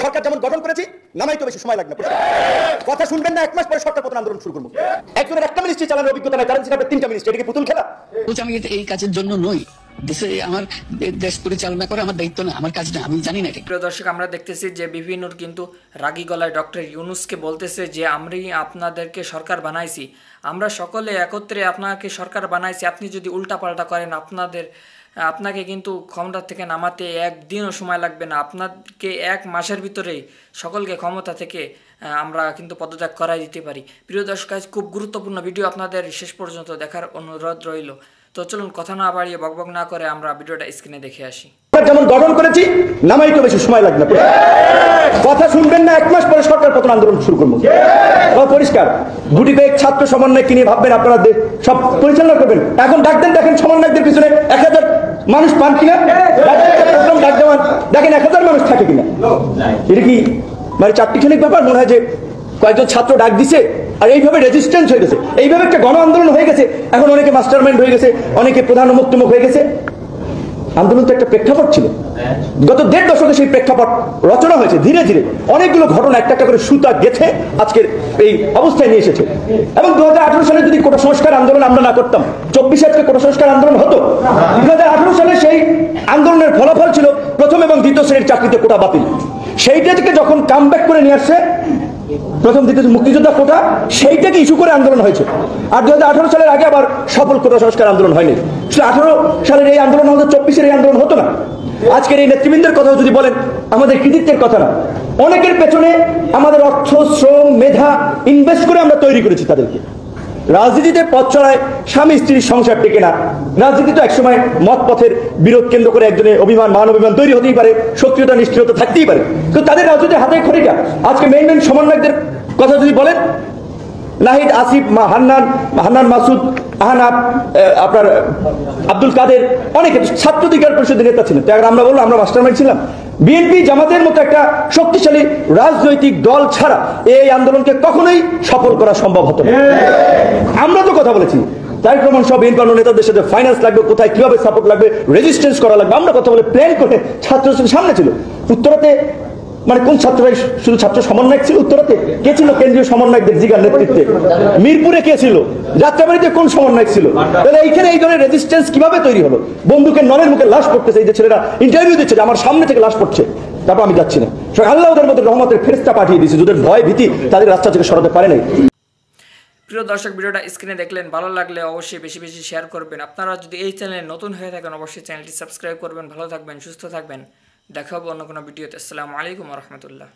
সরকার যেমন গঠন করেছি নামাই তো বেশি সময় লাগবে না। কথা শুনবেন না, 1 মাস পরে সরকার পতন আন্দোলন শুরু করব। একজনের একটা মিনিস্ট্রি চালানোর অভিজ্ঞতা নাই, কারেন্সি কাপের 3টা মিনিস্ট্রি, এটা কি পুতুল খেলা? আমি এই কাজের জন্য নই, দেশে আমার দেশ পরিচালনা করে আমার দায়িত্ব না, আমার কাজ না, আমি জানি না। প্রিয় দর্শক, আমরা দেখতেছি যে বিভিন্ন কিন্তু রাগী গলায় ডক্টর ইউনূসকে বলতেছে যে আমরা আপনাদেরকে সরকার বানাইছি, আমরা সকলে একত্রে আপনাকে সরকার বানাইছি, আপনি যদি উল্টাপাল্টা করেন আপনাকে কিন্তু ক্ষমতা থেকে নামাতে একদিনও সময় লাগবে না, আপনাকে 1 মাসের ভিতরেই সকলকে ক্ষমতা থেকে আমরা কিন্তু পদত্যাগ করাই দিতে পারি। প্রিয় দর্শক, খুব গুরুত্বপূর্ণ ভিডিও, আপনাদের শেষ পর্যন্ত দেখার অনুরোধ রইল। তো চলুন কথা না বাড়িয়ে বকবক না করে আমরা ভিডিওটা স্ক্রিনে দেখে আসি। যেমন গঠন করেছি নামাই তো বেশি সময় লাগবে না। কথা শুনবেন না, 1 মাস পরে সরকার পতন আন্দোলন শুরু করব। পরিষ্কার গুটি কয়েক ছাত্র সমন্বয় কিনে ভাববেন আপনারা সব পরিচালনা করবেন। এখন ডাক দেন, দেখেন সমন্বয়কদের পিছনে 1000 মানুষ পান কিনা, প্রোগ্রাম ডাক দেওয়ান, দেখেন 1000 মানুষ থাকে কিনা। এটা কি মানে চারটিখানিক ব্যাপার? মনে হয় যে কয়েকজন ছাত্র ডাক দিছে আর এইভাবে রেজিস্ট্যান্স হয়ে গেছে, এইভাবে একটা গণ আন্দোলন হয়ে গেছে। এখন অনেকে মাস্টারমাইন্ড হয়ে গেছে, অনেকে প্রধান মুক্তমুখ হয়ে গেছে। আন্দোলন তো একটা প্রেক্ষাপট ছিল, গত 1.5 দশকে সেই প্রেক্ষাপট রচনা হয়েছে। ধীরে ধীরে অনেকগুলো ঘটনা একটা একটা করে সুতা গেঁথে আজকের এই অবস্থায় নিয়ে এসেছে। এবং 2018 সালে যদি কোটা সংস্কার আন্দোলন আমরা না করতাম, 24 আজকে কোটা সংস্কার আন্দোলন হতো। 2018 সালে সেই আন্দোলনের ফলাফল ছিল প্রথম এবং দ্বিতীয় শ্রেণীর চাকরিতে কোটা বাতিল। সেইটা থেকে যখন কামব্যাক করে নিয়ে আসছে প্রথম দ্বিতীয় মুক্তিযোদ্ধা কোটা, সেইটাকে ইস্যু করে আন্দোলন হয়েছে। আর 2018 সালের আগে আবার সফল কোটা সংস্কার আন্দোলন হয়নি। 18 সালের এই আন্দোলন হতো, 24-এর এই আন্দোলন হতো না। আজকের এই নেতৃবৃন্দের কথা যদি বলেন, আমাদের কৃতিত্বের কথা না, অনেকের পেছনে আমাদের অর্থ, শ্রম, মেধা ইনভেস্ট করে আমরা তৈরি করেছি তাদেরকে। রাজনীতিতে পথ চলায় স্বামী স্ত্রীর সংসার টেকে না। রাজনীতি তো একসময় মত পথের বিরোধ কেন্দ্র করে একজনের অভিমান, মান অভিমান তৈরি হতেই পারে, সক্রিয়তা নিষ্ক্রিয়তা থাকতেই পারে, তো তাদের রাজনীতির হাতে খড়িটা। আজকে মেইন সমন্বয়কদের কথা যদি বলেন, নাহিদ, আসিফ, হান্নান, মাসুদ, আহনাফ, আপনার আব্দুল কাদের, অনেকে ছাত্র অধিকার পরিষদের নেতা ছিলেন। আমরা বলবো আমরা মাস্টারমাইন্ড ছিলাম। বিএনপি জামাতের মতো একটা শক্তিশালী রাজনৈতিক দল ছাড়া এই আন্দোলনকে কখনোই সফল করা সম্ভব হতো না। আমরা তো কথা বলেছি তাই প্রমাণ সব বিএনপি নেতাদের সাথে ফাইন্যান্স লাগবে, কোথায় কিভাবে সাপোর্ট লাগবে, রেজিস্ট্যান্স করা লাগবে, আমরা কথা বলে প্ল্যান করে ছাত্র সামনে ছিল। উত্তরাতে মানে কোন ছাত্ররাই শুধু ছাত্র সমন্বয়ক ছিল? উত্তরাতে কে ছিল কেন্দ্রীয় সমন্বয়কদের জিগার নেতৃত্বে? মিরপুরে কে ছিল? যাত্রাবাড়িতে কোন সমন্বয়ক ছিল? তাহলে এইখানে এই ধরনের রেজিস্ট্যান্স কিভাবে তৈরি হলো? বন্দুকের নলের মুখে লাশ পড়তেছে, এই যে ছেলেরা ইন্টারভিউ দিচ্ছে যে আমার সামনে থেকে লাশ পড়ছে, তারপর আমি যাচ্ছি না। আল্লাহ ওদের মধ্যে রহমতের ফেরেশতা পাঠিয়ে দিয়েছে, যাদের ভয় ভীতি তাদের রাস্তা থেকে সরাতে পারে নাই। প্রিয় দর্শক, ভিডিওটা স্ক্রিনে দেখলেন, ভালো লাগলে অবশ্যই বেশি বেশি শেয়ার করবেন। আপনারা যদি এই চ্যানেলে নতুন হয়ে থাকেন অবশ্যই চ্যানেলটি সাবস্ক্রাইব করবেন। ভালো থাকবেন, সুস্থ থাকবেন, দেখা হবে অন্য কোনো ভিডিওতে। আসসালামু আলাইকুম ওয়া রাহমাতুল্লাহ।